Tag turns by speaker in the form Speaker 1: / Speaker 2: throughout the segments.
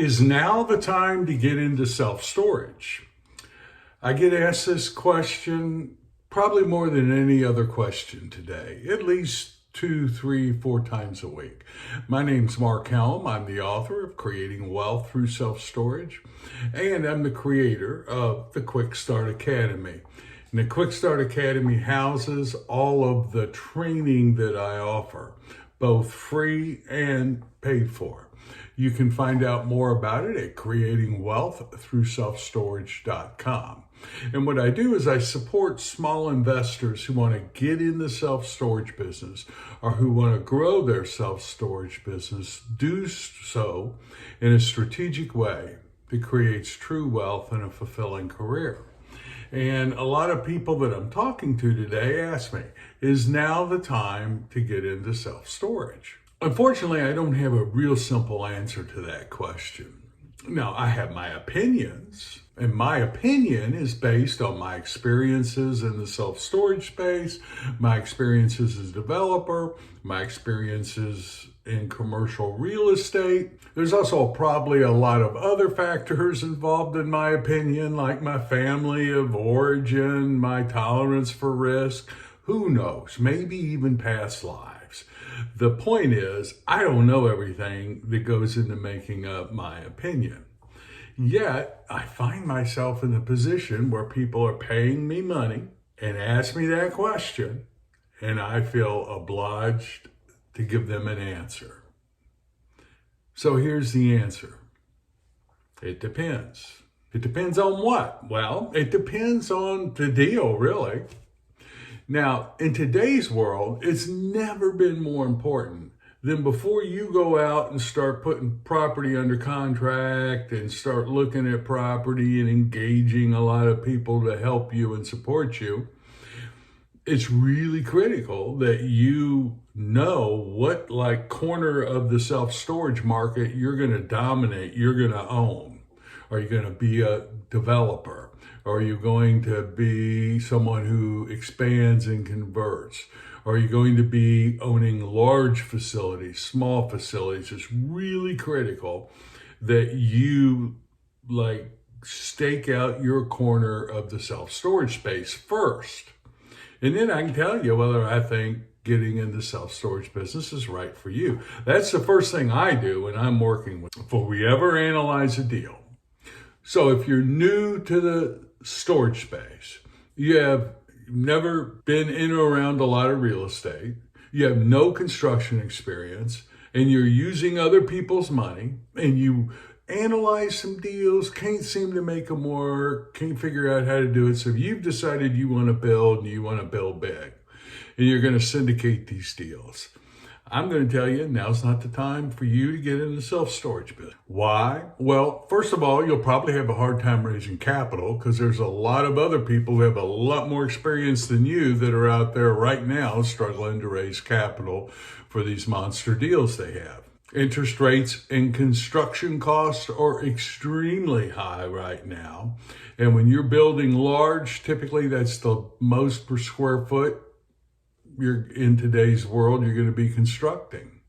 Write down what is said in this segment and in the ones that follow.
Speaker 1: Is now the time to get into self-storage? I get asked this question probably more than any other question today, at least 2, 3, 4 times a week. My name's Mark Helm. I'm the author of Creating Wealth Through Self-Storage, and I'm the creator of the Quickstart Academy. And the Quickstart Academy houses all of the training that I offer, both free and paid for. You can find out more about it at creatingwealththroughselfstorage.com. And what I do is I support small investors who want to get in the self-storage business or who want to grow their self-storage business, do so in a strategic way that creates true wealth and a fulfilling career. And a lot of people that I'm talking to today ask me, is now the time to get into self-storage? Unfortunately, I don't have a real simple answer to that question. Now, I have my opinions, and my opinion is based on my experiences in the self-storage space, my experiences as a developer, my experiences in commercial real estate. There's also probably a lot of other factors involved in my opinion, like my family of origin, my tolerance for risk, who knows, maybe even past lives. The point is, I don't know everything that goes into making up my opinion. Yet, I find myself in the position where people are paying me money and ask me that question, and I feel obliged to give them an answer. So here's the answer. It depends. It depends on what? Well, it depends on the deal, really. Now, in today's world, it's never been more important than before you go out and start putting property under contract and start looking at property and engaging a lot of people to help you and support you. It's really critical that you know what corner of the self-storage market you're going to dominate, you're going to own. Are you going to be a developer? Are you going to be someone who expands and converts? Are you going to be owning large facilities, small facilities? It's really critical that you stake out your corner of the self-storage space first. And then I can tell you whether I think getting in the self-storage business is right for you. That's the first thing I do when I'm working with, before we ever analyze a deal. So if you're new to the storage space, you have never been in or around a lot of real estate, you have no construction experience, and you're using other people's money, and you analyze some deals, can't seem to make them work, can't figure out how to do it, so you've decided you want to build and you want to build big, and you're going to syndicate these deals. I'm going to tell you, now's not the time for you to get into self-storage business. Why? Well, first of all, you'll probably have a hard time raising capital because there's a lot of other people who have a lot more experience than you that are out there right now struggling to raise capital for these monster deals they have. Interest rates and construction costs are extremely high right now. And when you're building large, typically that's the most per square foot you're in today's world you're going to be constructing.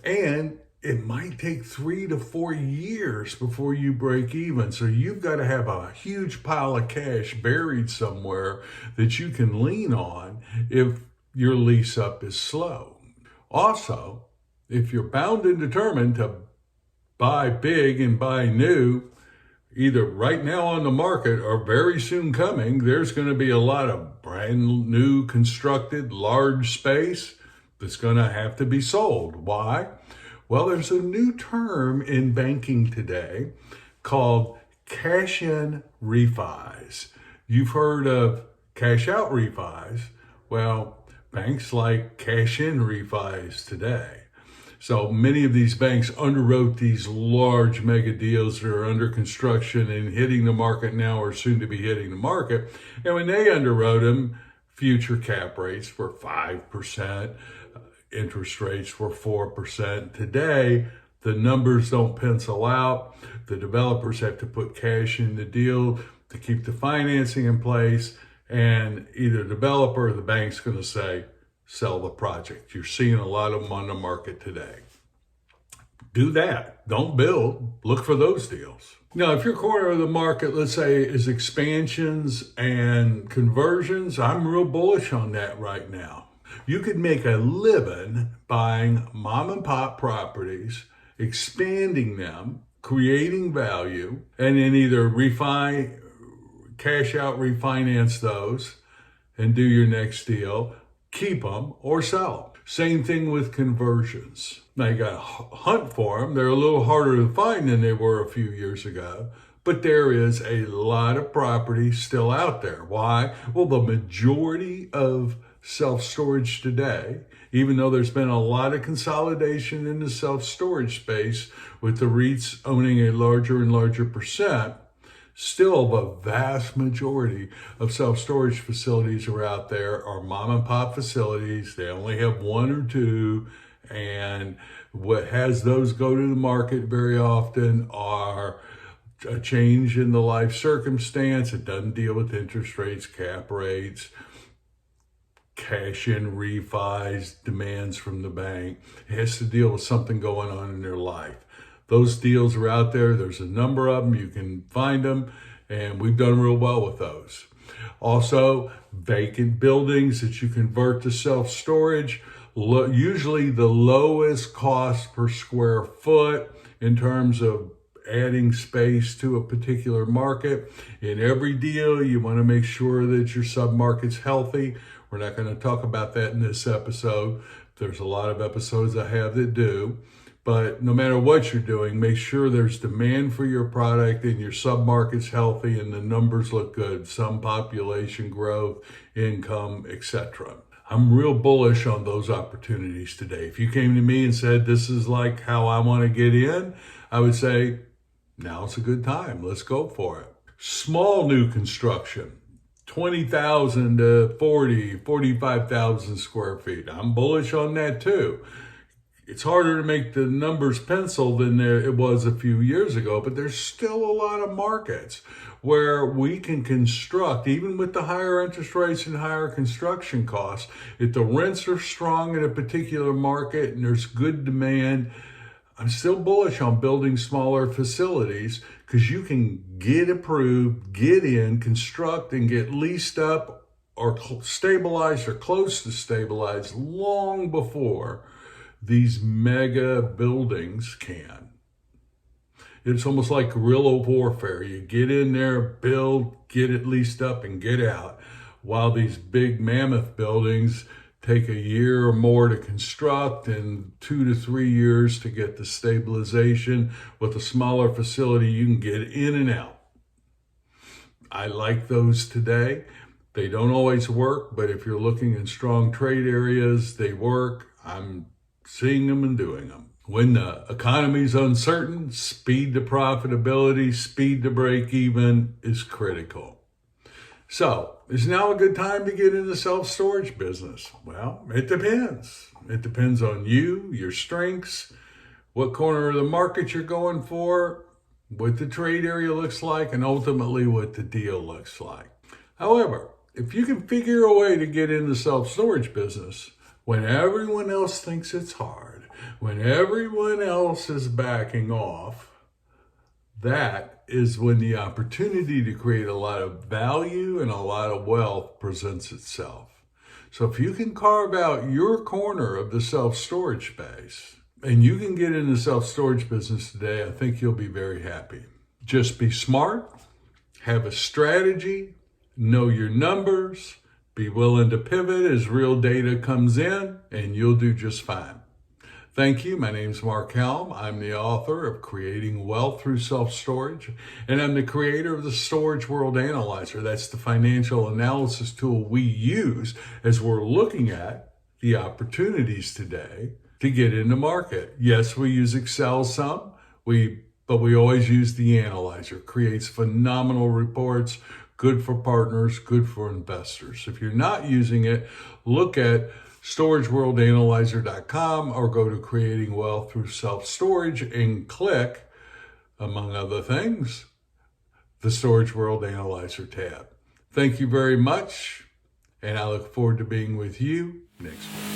Speaker 1: And it might take 3 to 4 years before you break even. So you've got to have a huge pile of cash buried somewhere that you can lean on if your lease up is slow. Also, if you're bound and determined to buy big and buy new, either right now on the market or very soon coming, there's going to be a lot of brand new constructed large space that's going to have to be sold. Why? Well, there's a new term in banking today called cash-in refis. You've heard of cash-out refis. Well, banks like cash-in refis today. So many of these banks underwrote these large mega deals that are under construction and hitting the market now or soon to be hitting the market. And when they underwrote them, future cap rates were 5%, interest rates were 4%. Today, the numbers don't pencil out. The developers have to put cash in the deal to keep the financing in place. And either the developer or the bank's going to say, sell the project. You're seeing a lot of them on the market today. do that. Don't build. Look for those deals. Now, if your corner of the market, let's say, is expansions and conversions, I'm real bullish on that right now. You could make a living buying mom and pop properties, expanding them, creating value, and then either cash out, refinance those, and do your next deal, keep them, or sell them. Same thing with conversions. Now you got to hunt for them. They're a little harder to find than they were a few years ago, but there is a lot of property still out there. Why? Well, the majority of self-storage today, even though there's been a lot of consolidation in the self-storage space with the REITs owning a larger and larger percent, still the vast majority of self-storage facilities are out there are mom and pop facilities. They only have one or two, and what has those go to the market very often are a change in the life circumstance. It doesn't deal with interest rates, cap rates, cash in refis, demands from the bank. It has to deal with something going on in their life. Those deals are out there. There's a number of them. You can find them, and we've done real well with those. Also, vacant buildings that you convert to self-storage, usually the lowest cost per square foot in terms of adding space to a particular market. In every deal, you want to make sure that your submarket's healthy. We're not going to talk about that in this episode. There's a lot of episodes I have that do. But no matter what you're doing, make sure there's demand for your product and your submarket's healthy and the numbers look good. Some population growth, income, etc. I'm real bullish on those opportunities today. If you came to me and said, this is like how I want to get in, I would say, now's a good time. Let's go for it. Small new construction, 20,000 to 45,000 square feet. I'm bullish on that too. It's harder to make the numbers pencil than it was a few years ago, but there's still a lot of markets where we can construct, even with the higher interest rates and higher construction costs. If the rents are strong in a particular market and there's good demand, I'm still bullish on building smaller facilities because you can get approved, get in, construct, and get leased up or stabilized or close to stabilized long before these mega buildings can. It's almost like guerrilla warfare. You get in there, build, get it leased up, and get out. While these big mammoth buildings take a year or more to construct and 2 to 3 years to get the stabilization. With a smaller facility, you can get in and out. I like those today. They don't always work, but if you're looking in strong trade areas, they work. I'm seeing them and doing them. When the economy's uncertain, speed to profitability, speed to break even is critical. So, is now a good time to get into self-storage business? Well, it depends. It depends on you, your strengths, what corner of the market you're going for, what the trade area looks like, and ultimately what the deal looks like. However, if you can figure a way to get into self-storage business when everyone else thinks it's hard, when everyone else is backing off, that is when the opportunity to create a lot of value and a lot of wealth presents itself. So if you can carve out your corner of the self-storage space and you can get in the self-storage business today, I think you'll be very happy. Just be smart, have a strategy, know your numbers, be willing to pivot as real data comes in, and you'll do just fine. Thank you. My name's Mark Helm. I'm the author of Creating Wealth Through Self-Storage, and I'm the creator of the Storage World Analyzer. That's the financial analysis tool we use as we're looking at the opportunities today to get in the market. Yes, we use Excel some, but we always use the analyzer. It creates phenomenal reports, good for partners, good for investors. If you're not using it, look at storageworldanalyzer.com or go to Creating Wealth Through Self-Storage and click, among other things, the Storage World Analyzer tab. Thank you very much, and I look forward to being with you next week.